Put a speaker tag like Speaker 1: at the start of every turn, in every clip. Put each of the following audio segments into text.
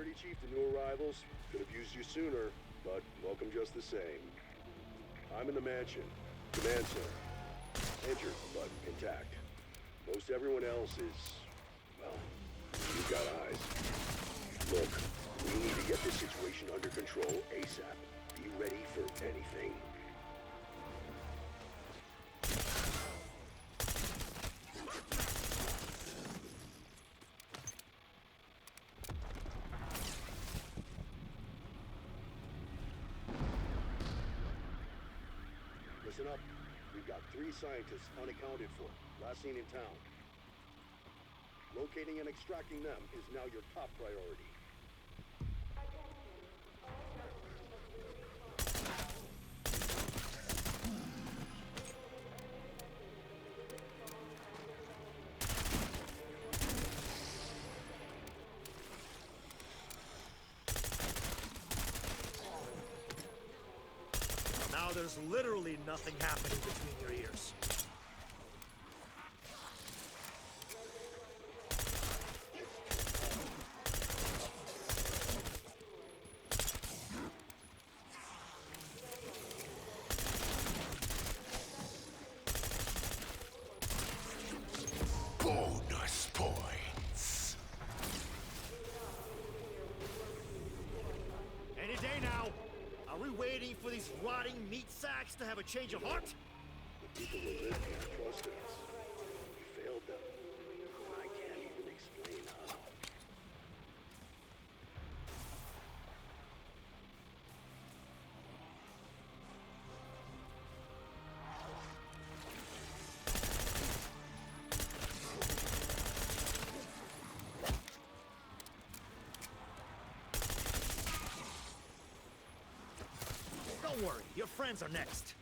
Speaker 1: Security chief to new arrivals. Could have used you sooner, but welcome just the same. I'm in the mansion. Command center. Injured, but intact. Most everyone else is, well, you've got eyes. Look, we need to get this situation under control ASAP. Be ready for anything. Listen up. We've got 3 scientists unaccounted for, last seen in town. Locating and extracting them is now your top priority.
Speaker 2: Now there's literally nothing happening between your ears.
Speaker 3: Bonus points.
Speaker 2: Any day now. Are we waiting for these rotting meat sacks to have a change of heart?
Speaker 1: The people who live here trusted us. We failed them. I can't even explain how.
Speaker 2: Don't worry, your friends are next.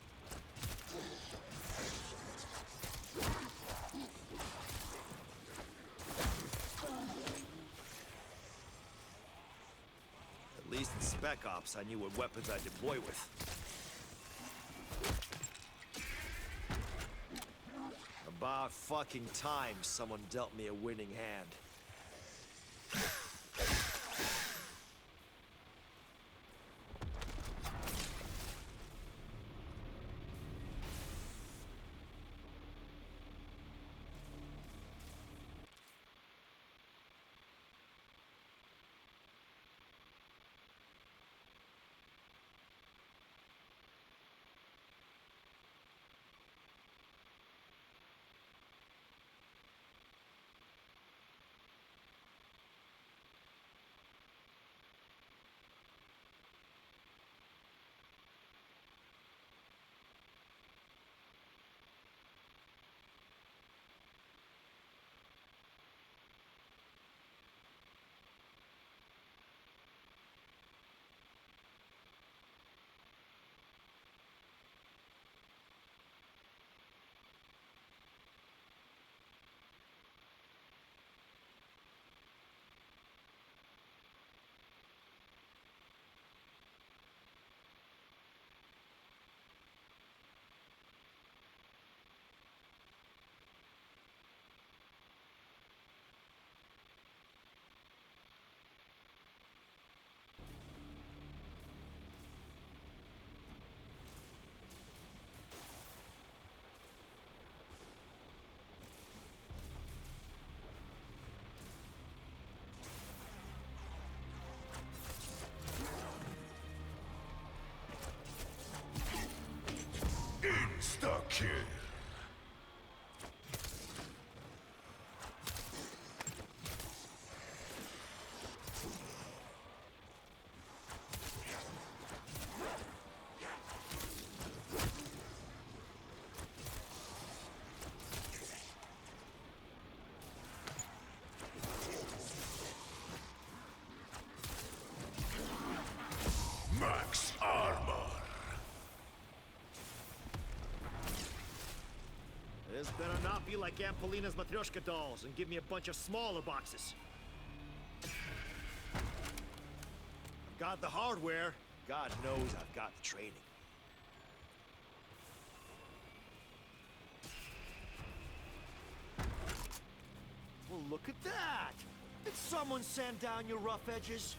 Speaker 2: At least in Spec Ops, I knew what weapons I'd deploy with. About fucking time someone dealt me a winning hand.
Speaker 3: Insta-kill. Max armor.
Speaker 2: This better not be like Aunt Polina's Matryoshka dolls and give me a bunch of smaller boxes. I've got the hardware. God knows I've got the training. Well, look at that! Did someone sand down your rough edges?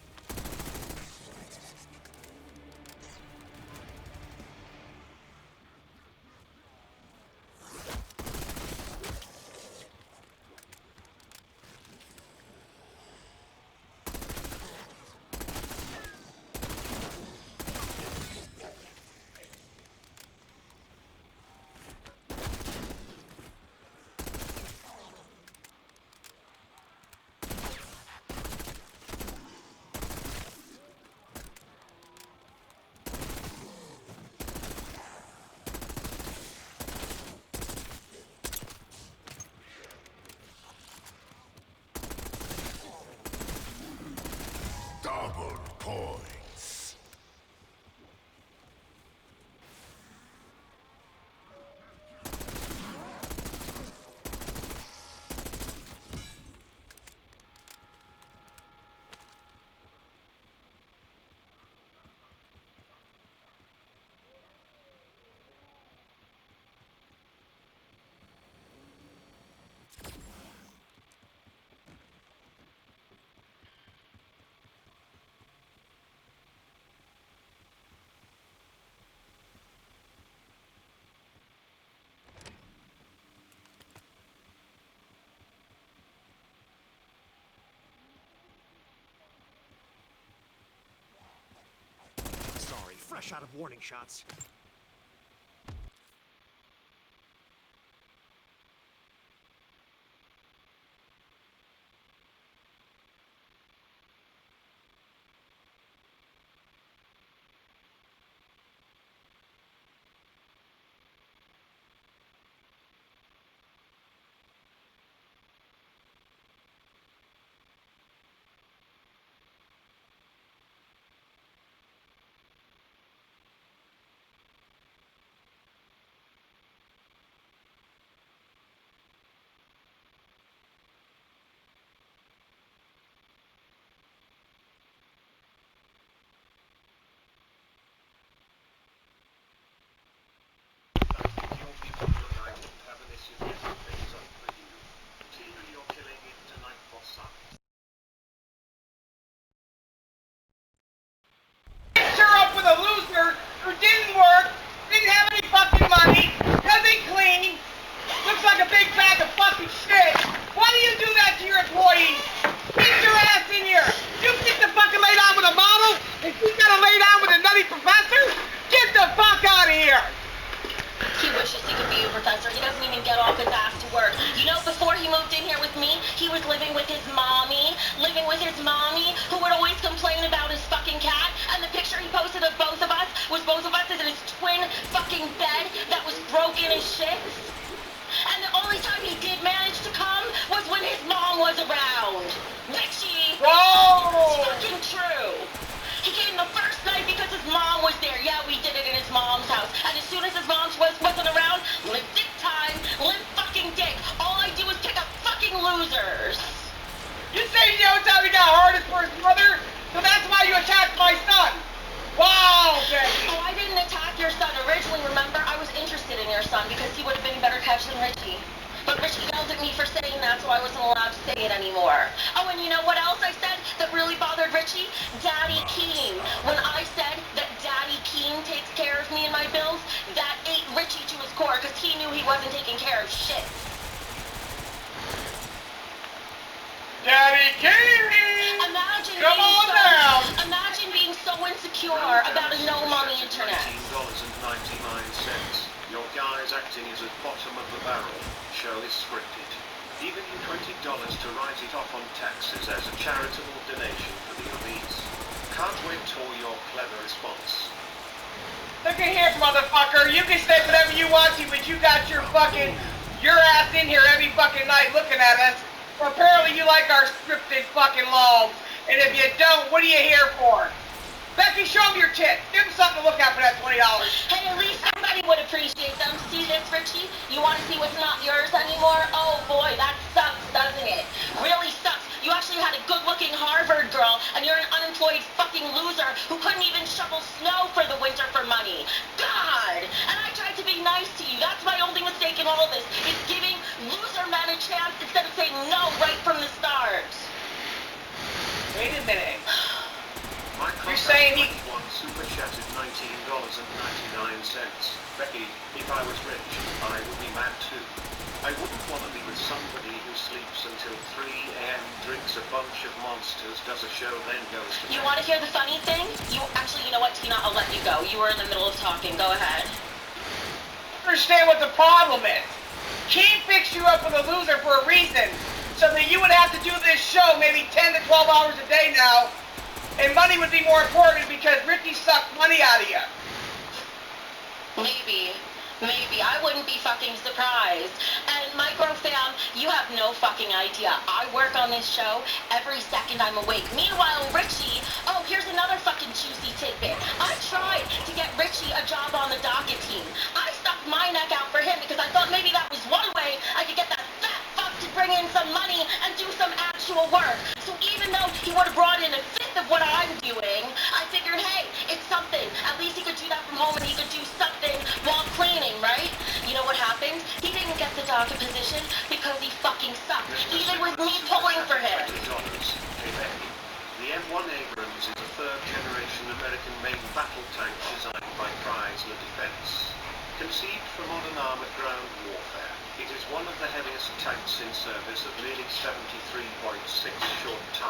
Speaker 2: fresh out of warning shots.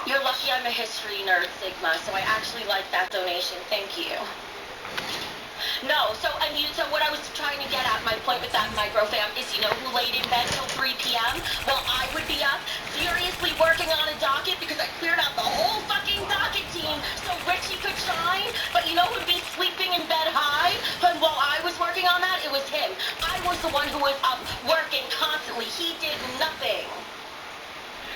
Speaker 4: You're lucky I'm a history nerd, Sigma, so I actually like that donation. Thank you. No, so what I was trying to get at, my point with that microfam is, you know who laid in bed till 3 p.m.? Well, I would be up furiously working on a docket because I cleared out the whole fucking docket team so Richie could shine. But you know who'd be sleeping in bed high? And while I was working on that, it was him. I was the one who was up working constantly. He did nothing.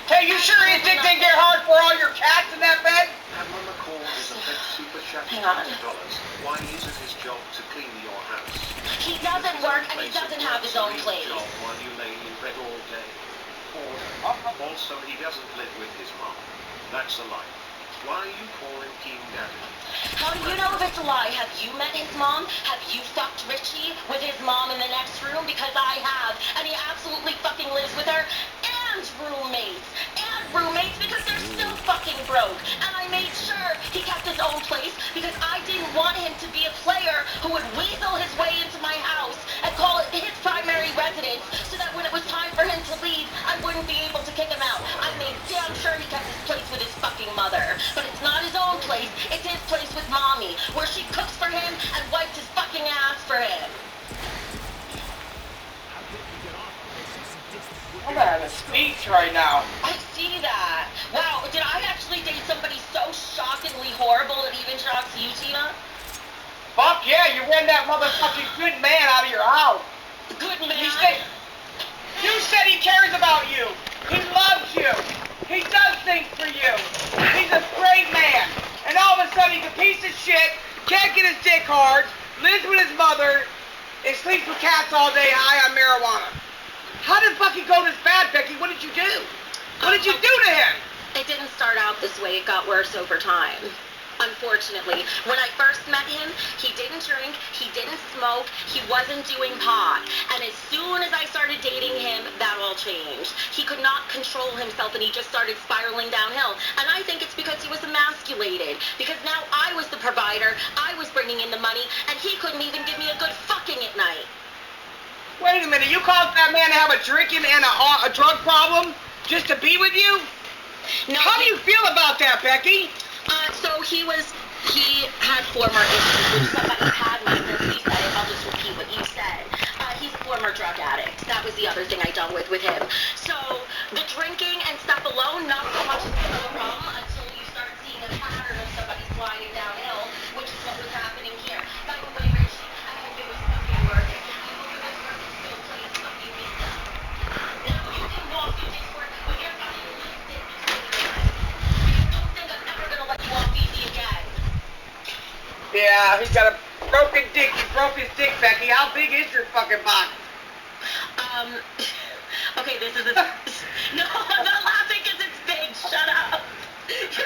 Speaker 5: Hey, you sure his dick didn't get hard for all your cats in that bed?
Speaker 6: Admiral McCall is a bed super chat
Speaker 4: Hang on.
Speaker 6: $20. Why is it his job to clean your house?
Speaker 4: He doesn't work and he doesn't have his own place.
Speaker 6: Job while you lay in bed all day. Also, he doesn't live with his mom. That's a lie. Why are you calling King Daddy?
Speaker 4: How do you know if it's a lie? Have you met his mom? Have you fucked Richie with his mom in the next room? Because I have. And he absolutely fucking lives with her. And roommates because they're still fucking broke. And I made sure he kept his own place because I didn't want him to be a player who would weasel his way into my house and call it his primary residence so that when it was time for him to leave, I wouldn't be able to kick him out. I made damn sure he kept his place with his fucking mother. But it's not his own place, it's his place with mommy, where she cooks for him and wipes his fucking ass for him.
Speaker 5: I'm having a speech right now.
Speaker 4: I see that. Wow, did I actually date somebody so shockingly horrible it even shocks you, Tina?
Speaker 5: Fuck yeah, you ran that motherfucking good man out of your house.
Speaker 4: Good man.
Speaker 5: You said he cares about you. He loves you. He does things for you. He's a great man. And all of a sudden he's a piece of shit, can't get his dick hard, lives with his mother, and sleeps with cats all day high on marijuana. How did fucking go this bad, Becky? What did you do? What did you do to him?
Speaker 4: It didn't start out this way. It got worse over time. Unfortunately, when I first met him, he didn't drink, he didn't smoke, he wasn't doing pot. And as soon as I started dating him, that all changed. He could not control himself and he just started spiraling downhill. And I think it's because he was emasculated. Because now I was the provider, I was bringing in the money, and he couldn't even give me a good fucking at night.
Speaker 5: Wait a minute, you caused that man to have a drinking and a drug problem just to be with you?
Speaker 4: No,
Speaker 5: How do you feel about that, Becky?
Speaker 4: So he had former issues, which somebody had me, since you said it, I'll just repeat what you said. He's a former drug addict. That was the other thing I dealt with him. So, the drinking and stuff alone, not so much of a problem until you start seeing a pattern of somebody sliding downhill, which is what was happening here. By the way, Richie, I hope it was fucking working. I hope it was working still, please, fucking me down. Now you can walk through this work with your fucking lipstick between your legs. Don't think I'm ever gonna let you off easy again.
Speaker 5: Yeah, he's got a broken dick. You broke his dick, Becky. How big is your fucking box?
Speaker 4: Okay, this is a... No, I'm not laughing because it's big. Shut up.
Speaker 5: She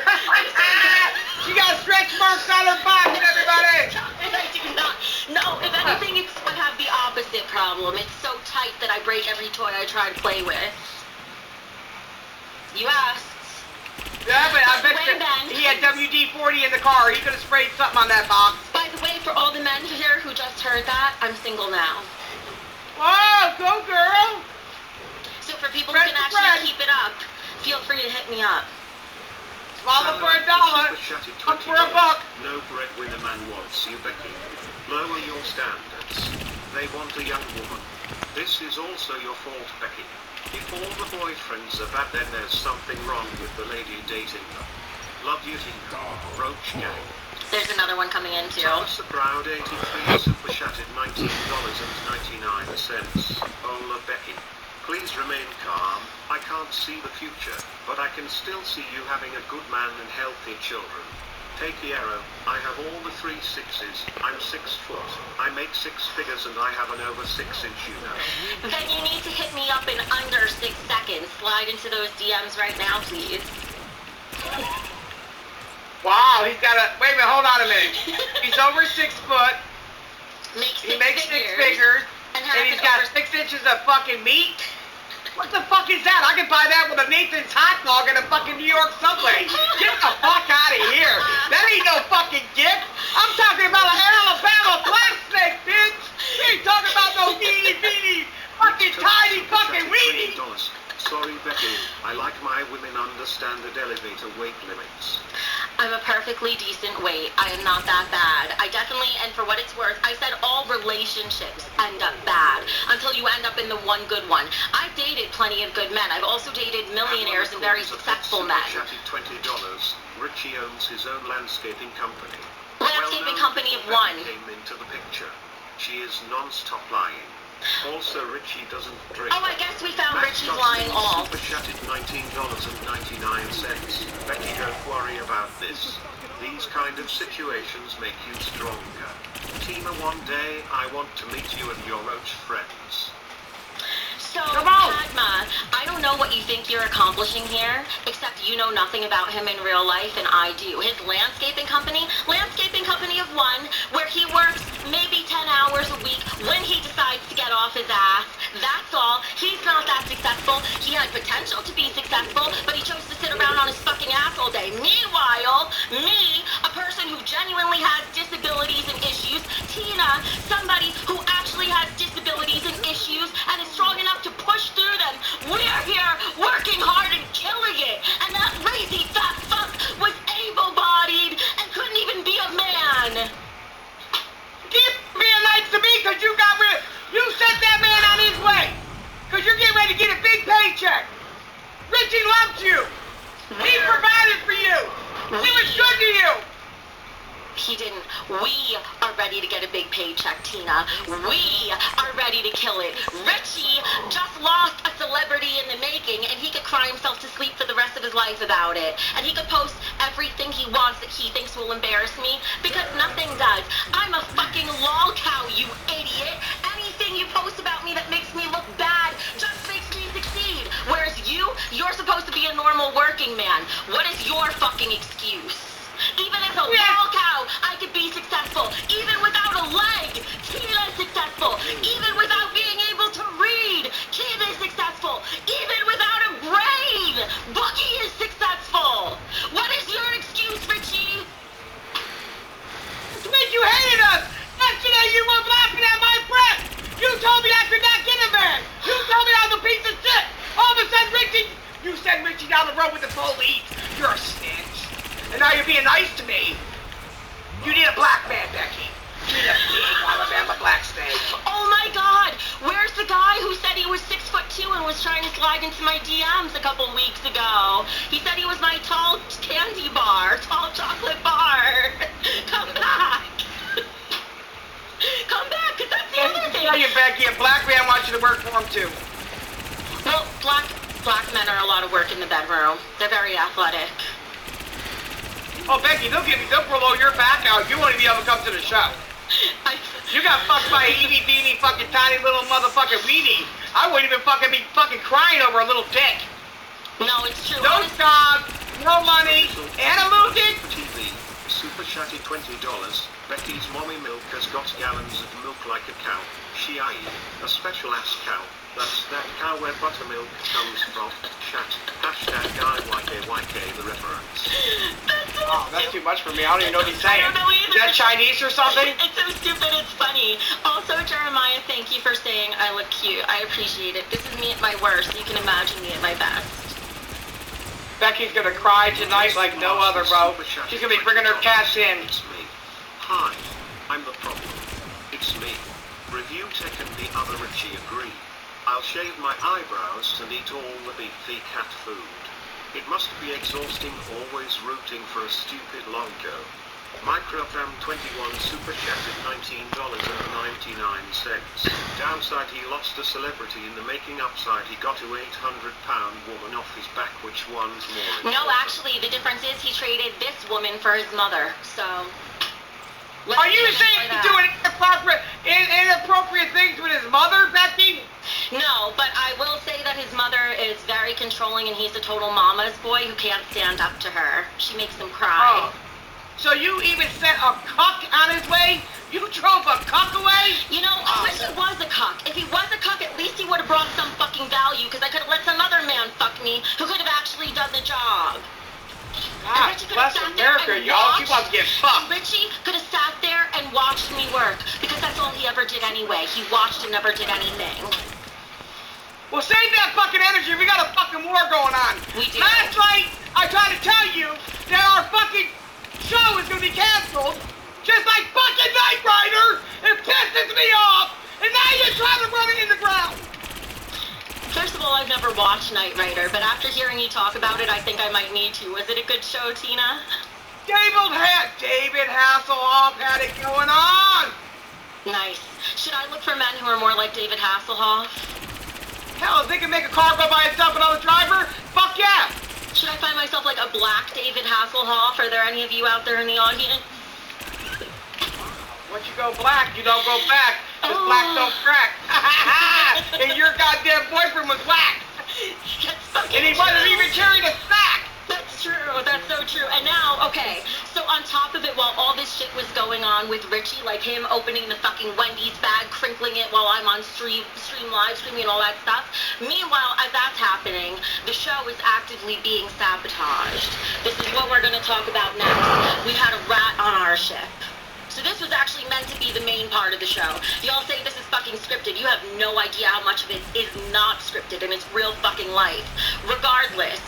Speaker 5: got stretch marks on her box, everybody.
Speaker 4: I do not. No, if anything, I have the opposite problem. It's so tight that I break every toy I try to play with. You asked.
Speaker 5: Yeah, but I bet
Speaker 4: Way then.
Speaker 5: he had WD-40 in the car. He could have sprayed something on that box.
Speaker 4: By the way, for all the men here who just heard that, I'm single now.
Speaker 5: Whoa, go girl.
Speaker 4: So for people who can actually keep it up, feel free to hit me up.
Speaker 5: Swallow for $1, hook for $1.
Speaker 6: No breadwinner man wants you, Becky. Lower your standards. They want a young woman. This is also your fault, Becky. If all the boyfriends are bad, then there's something wrong with the lady dating them. Love you, Tina. Roach Gang.
Speaker 4: There's another one coming in too.
Speaker 6: Thomas the Proud 83 super chatted $19.99. Ola Becky. Please remain calm. I can't see the future, but I can still see you having a good man and healthy children. Take Yarrow. I have all the 3 6s. I'm 6 foot. I make 6 figures and I have an over 6-inch unit.
Speaker 4: Then you need to hit me up in under 6 seconds. Slide into those DMs right now, please.
Speaker 5: Wow, he's got a... Wait a minute, hold on a minute. He's over 6 foot. He makes 6 figures. And he's got 6 inches of fucking meat. What the fuck is that? I can buy that with a Nathan's hot dog at a fucking New York subway. Get the fuck out of here. That ain't no fucking gift. I'm talking about an Alabama black snake, bitch. You ain't talking about no teeny fucking tiny fucking weenie.
Speaker 6: Sorry, Becky. I like my women under the standard elevator weight limits.
Speaker 4: I'm a perfectly decent weight. I am not that bad. I definitely, and for what it's worth, I said all relationships end up bad until you end up in the one good one. I've dated plenty of good men. I've also dated millionaires and very successful men.
Speaker 6: Chatted $20. Richie owns his own landscaping company.
Speaker 4: Landscaping company of one.
Speaker 6: Came into the picture. She is non-stop lying. Also, Richie doesn't drink.
Speaker 4: Oh, I guess we found
Speaker 6: Max
Speaker 4: Richie's lying all.
Speaker 6: Super chatted $19.99. Becky, don't worry about this. These kind of situations make you stronger. Tina, one day I want to meet you and your roach friends.
Speaker 4: So, Padma, I don't know what you think you're accomplishing here, except you know nothing about him in real life, and I do. His landscaping company of one, where he works maybe 10 hours a week when he decides to get off his ass. That's all. He's not that successful. He had potential to be successful, but he chose to sit around on his fucking ass all day. Meanwhile, me, a person who genuinely has disabilities and issues, Tina, somebody who actually has disabilities and issues and is strong enough to push through them. We're here working hard and killing it. And that lazy fat fuck was able-bodied and couldn't even be a man.
Speaker 5: Keep being nice to me because you sent that man on his way. Because you're getting ready to get a big paycheck. Richie loves you. He provided for you. He was good to you.
Speaker 4: He didn't. We are ready to get a big paycheck, Tina. We are ready to kill it. Richie just lost a celebrity in the making, and he could cry himself to sleep for the rest of his life about it. And he could post everything he wants that he thinks will embarrass me, because nothing does. I'm a fucking lol cow, you idiot. Anything you post about me that makes me look bad just makes me succeed. Whereas you're supposed to be a normal working man. What is your fucking excuse? Even as a lol cow, I could be successful. Even without a leg, Tina's successful. Even without being able to read, Kid is successful. Even without a brain, Boogie is successful. What is your excuse, Richie?
Speaker 5: Because you hated us. Yesterday you were laughing at my friend. You told me I could not get a van. You told me I was a piece of shit. All of a sudden, you sent Richie down the road with the police. You're a snitch. And now you're being nice to me. You need a black man, Becky. You need a big Alabama black snake.
Speaker 4: Oh my God! Where's the guy who said he was 6'2" and was trying to slide into my DMs a couple weeks ago? He said he was my tall candy bar, tall chocolate bar. Come back. Come back, because that's the other thing.
Speaker 5: Tell you, Becky, a black man wants you to work for him too.
Speaker 4: Well, black men are a lot of work in the bedroom. They're very athletic.
Speaker 5: Oh, Becky, they'll blow your back out. You won't even be able to come to the show. You got fucked by a eeny beeny fucking tiny little motherfucking weenie. I wouldn't even be crying over a little dick.
Speaker 4: No, it's true.
Speaker 5: No job, no money, and a losing.
Speaker 6: TV, super chatty $20. Becky's mommy milk has got gallons of milk like a cow. She a special ass cow. That's that cow where buttermilk comes from. Chat. Hashtag IYKYK the reference.
Speaker 5: Oh, that's too much for me. I don't even know what he's saying.
Speaker 4: I don't know either.
Speaker 5: Is that Chinese or something?
Speaker 4: It's so stupid, it's funny. Also, Jeremiah, thank you for saying I look cute. I appreciate it. This is me at my worst. You can imagine me at my best.
Speaker 5: Becky's gonna cry tonight like no other, bro. She's gonna be bringing her cats in.
Speaker 6: It's me. Hi. I'm the problem. It's me. Review Tech and the other Richie agree. I'll shave my eyebrows and eat all the beefy cat food. It must be exhausting always rooting for a stupid Longo. Microfam 21 super chatted $19.99. Downside he lost a celebrity in the making. Upside he got a 800-pound woman off his back. Which one's more important?
Speaker 4: No, actually, the difference is he traded this woman for his mother, so...
Speaker 5: Are you saying he's doing inappropriate things with his mother, Becky?
Speaker 4: No, but I will say that his mother is very controlling and he's a total mama's boy who can't stand up to her. She makes him cry.
Speaker 5: Oh. So you even sent a cuck on his way? You drove a cuck away?
Speaker 4: You know, I wish he was a cuck. If he was a cuck, at least he would have brought some fucking value, because I could have let some other man fuck me who could have actually done the job.
Speaker 5: God bless America, y'all. She wants to get fucked.
Speaker 4: Richie could have sat there and watched me work, because that's all he ever did anyway. He watched and never did anything.
Speaker 5: Well, save that fucking energy. We got a fucking war going on.
Speaker 4: We do.
Speaker 5: Last night, I tried to tell you that our fucking show is gonna be canceled, just like fucking Knight Rider. It pisses me off, and now you're trying to run it in the ground.
Speaker 4: First of all, I've never watched Knight Rider, but after hearing you talk about it, I think I might need to. Was it a good show, Tina?
Speaker 5: David Hasselhoff had it going on.
Speaker 4: Nice. Should I look for men who are more like David Hasselhoff?
Speaker 5: Hell, if they can make a car go by itself without a driver, fuck yeah.
Speaker 4: Should I find myself like a black David Hasselhoff? Are there any of you out there in the audience?
Speaker 5: Once you go black, you don't go back. Cause
Speaker 4: Oh.
Speaker 5: black don't crack. And your goddamn boyfriend was whack.
Speaker 4: That's fucking
Speaker 5: And he wasn't
Speaker 4: true.
Speaker 5: even carrying a sack.
Speaker 4: That's true. That's so true. And now, okay, so on top of it, while all this shit was going on with Richie, like him opening the fucking Wendy's bag, crinkling it while I'm on stream live streaming and all that stuff, meanwhile, as that's happening, the show is actively being sabotaged. This is what we're going to talk about next. We had a rat on our ship. So this was actually meant to be the main part of the show. Y'all say this is fucking scripted. You have no idea how much of it is not scripted, and it's real fucking life. Regardless,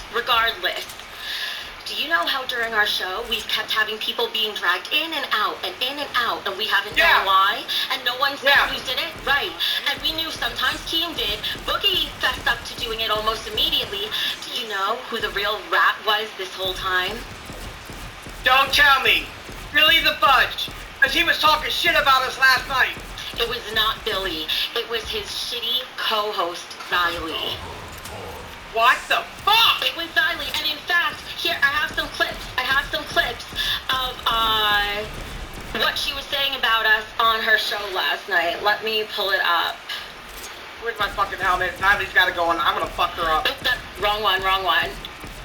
Speaker 4: do you know how during our show we've kept having people being dragged in and out, and we haven't known why, and no one said who did it? Right. And we knew sometimes Keem did. Boogie fessed up to doing it almost immediately. Do you know who the real rat was this whole time?
Speaker 5: Don't tell me. Billy the Fudge. Because he was talking shit about us last night.
Speaker 4: It was not Billy. It was his shitty co-host, Xylee.
Speaker 5: What the fuck?
Speaker 4: It was Xylee, and in fact, here, I have some clips of, what she was saying about us on her show last night. Let me pull it up.
Speaker 5: Where's my fucking helmet? Natalie's got it going. I'm gonna fuck her up.
Speaker 4: Wrong one.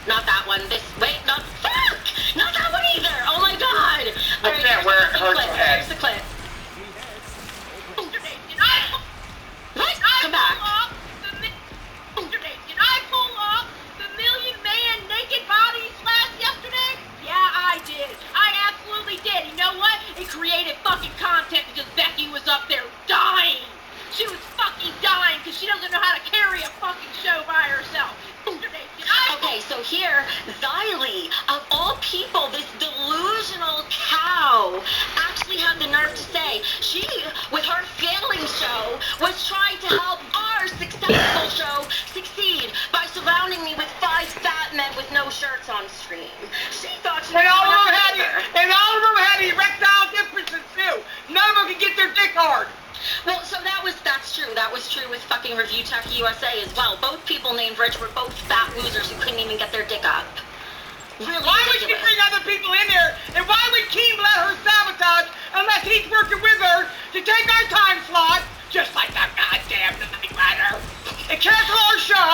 Speaker 4: Not that one. Fuck! Not that one either! Oh my god!
Speaker 5: I can't wear it. Hurts your head.
Speaker 4: Here's the clip. What? Come back.
Speaker 7: Did I pull off the Million Man naked body slash yesterday? Yeah, I did. I absolutely did. You know what? It created fucking content because Becky was up there dying. She was fucking dying because she doesn't know how to carry a fucking show by herself.
Speaker 4: Okay, so here, Xylee, of all people, this delusional cow, actually had the nerve to say she, with her failing show, was trying to help our successful show succeed by surrounding me with 5 fat men with no shirts on stream. She thought she was
Speaker 5: And all of them
Speaker 4: her.
Speaker 5: had erectile differences too. None of them could get their dick hard.
Speaker 4: Well, so that's true. That was true with fucking Review Tech USA as well. Both people named Rich were both fat losers who couldn't even get their dick up. Really
Speaker 5: Why would she
Speaker 4: ridiculous.
Speaker 5: bring other people in there? And why would Keem let her sabotage unless he's working with her to take our time slot, just like that goddamn Knight Rider, and cancel our show?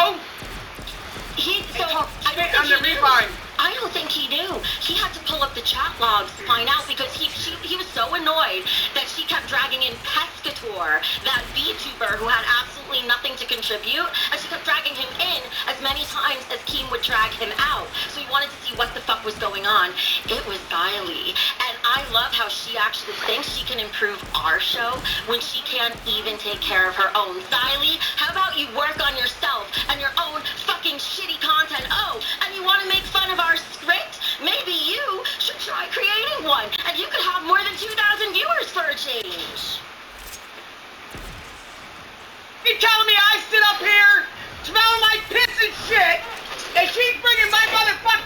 Speaker 4: I don't think he knew. He had to pull up the chat logs to find out because he was so annoyed that she kept dragging in Pescator, that VTuber who had absolutely nothing to contribute, and she kept dragging him in as many times as Keem would drag him out. So he wanted to see what the fuck was going on. It was Xylee. And I love how she actually thinks she can improve our show when she can't even take care of her own. Xylee, how about you work on yourself and your own fucking shitty content? Oh, and you want to make fun of our script? Maybe you should try creating one, and you could have more than 2,000 viewers for a change.
Speaker 5: You telling me I sit up here smelling like piss and shit, and she's bringing my motherfucking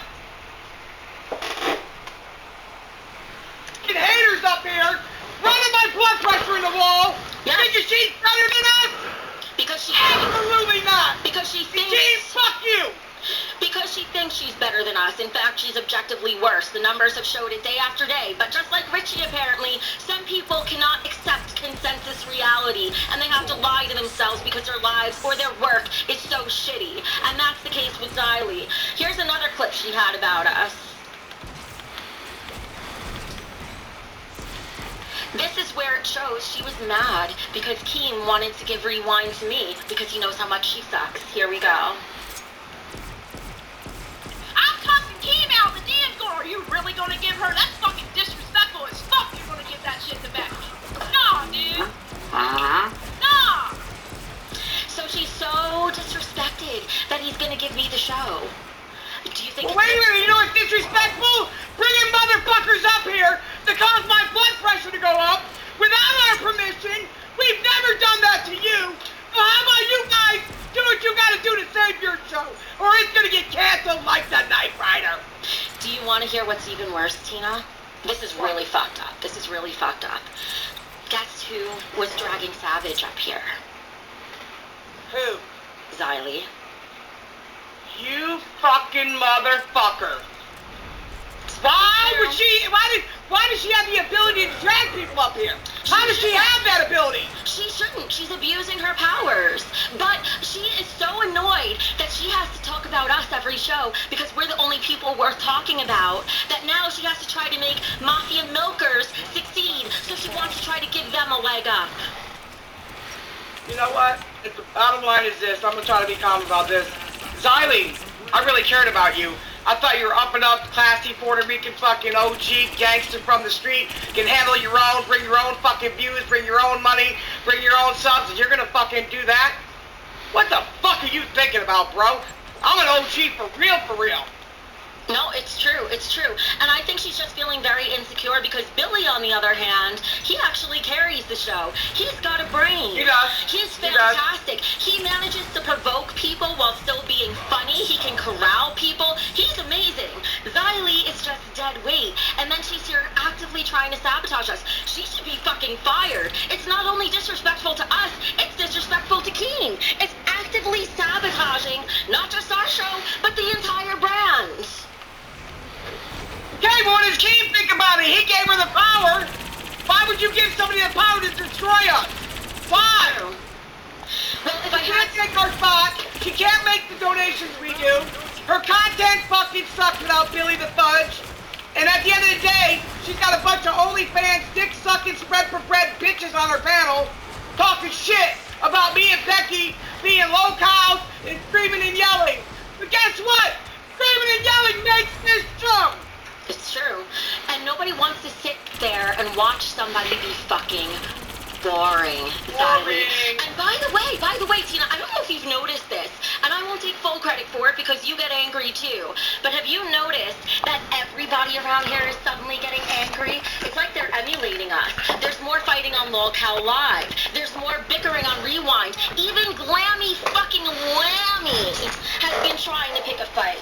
Speaker 5: haters up here, running my blood pressure in the wall, thinking she's better than us?
Speaker 4: Because she
Speaker 5: Absolutely not.
Speaker 4: Because she thinks.
Speaker 5: Keem, fuck you.
Speaker 4: Because she thinks she's better than us. In fact, she's objectively worse. The numbers have showed it day after day. But just like Richie, apparently, some people cannot accept consensus reality, and they have to lie to themselves because their lives or their work is so shitty. And that's the case with Xylee. Here's another clip she had about us. This is where it shows she was mad because Keem wanted to give Rewind to me because he knows how much she sucks. Here we go.
Speaker 7: I'm cussing Keem out the damn door. Are you really gonna give her? That's fucking disrespectful as fuck. You're gonna give that shit to Becky. Nah, dude. Nah.
Speaker 4: So she's so disrespectful to hear what's even worse, Tina? This is really fucked up. This is really fucked up. Guess who was dragging Savage up here?
Speaker 5: Who?
Speaker 4: Xylee.
Speaker 5: You fucking motherfucker. Why does she have the ability to drag people up here? How does she have that ability?
Speaker 4: She shouldn't. She's abusing her powers. But she is so annoyed that she has to talk about us every show because we're the only people worth talking about, that now she has to try to make Mafia milkers succeed. So she wants to try to give them a leg up.
Speaker 5: You know what? The bottom line is this. I'm going to try to be calm about this. Xylee, I really cared about you. I thought you were up and up, classy Puerto Rican fucking OG gangster from the street, can handle your own, bring your own fucking views, bring your own money, bring your own subs, and you're gonna fucking do that? What the fuck are you thinking about, bro? I'm an OG for real, for real.
Speaker 4: No, it's true. It's true. And I think she's just feeling very insecure because Billy, on the other hand, he actually carries the show. He's got a brain.
Speaker 5: He does.
Speaker 4: He's fantastic. He manages to provoke people while still being funny. He can corral people. He's amazing. Xylee is just dead weight. And then she's here actively trying to sabotage us. She should be fucking fired. It's not only disrespectful to us, it's disrespectful to King. It's actively sabotaging not just our show, but the entire brand.
Speaker 5: Okay, what does King think about it? He gave her the power. Why would you give somebody the power to destroy us? Why?
Speaker 4: Well, if
Speaker 5: She can't take our spot. She can't make the donations we do. Her content fucking sucks without Billy the Fudge. And at the end of the day, she's got a bunch of OnlyFans, dick-sucking, spread-for-bread bitches on her panel talking shit about me and Becky being low-cows and screaming and yelling. But guess what? Screaming and yelling makes this show.
Speaker 4: It's true. And nobody wants to sit there and watch somebody be fucking boring. Xylee. And by the way, Tina, I don't know if you've noticed this, and I won't take full credit for it because you get angry too, but have you noticed that everybody around here is suddenly getting angry? It's like they're emulating us. There's more fighting on LolCow Live. There's more bickering on Rewind. Even Glammy fucking Whammy has been trying to pick a fight.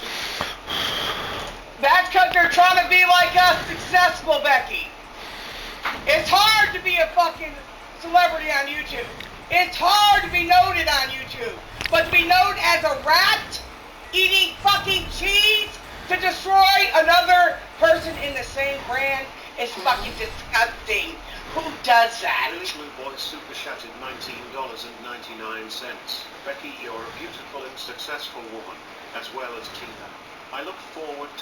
Speaker 5: That's because they're trying to be like us, successful, Becky. It's hard to be a fucking celebrity on YouTube. It's hard to be noted on YouTube. But to be known as a rat eating fucking cheese to destroy another person in the same brand is fucking disgusting. Who does that?
Speaker 6: Blue Boy Super Chatted $19.99. Becky, you're a beautiful and successful woman, as well as Tina. I look forward to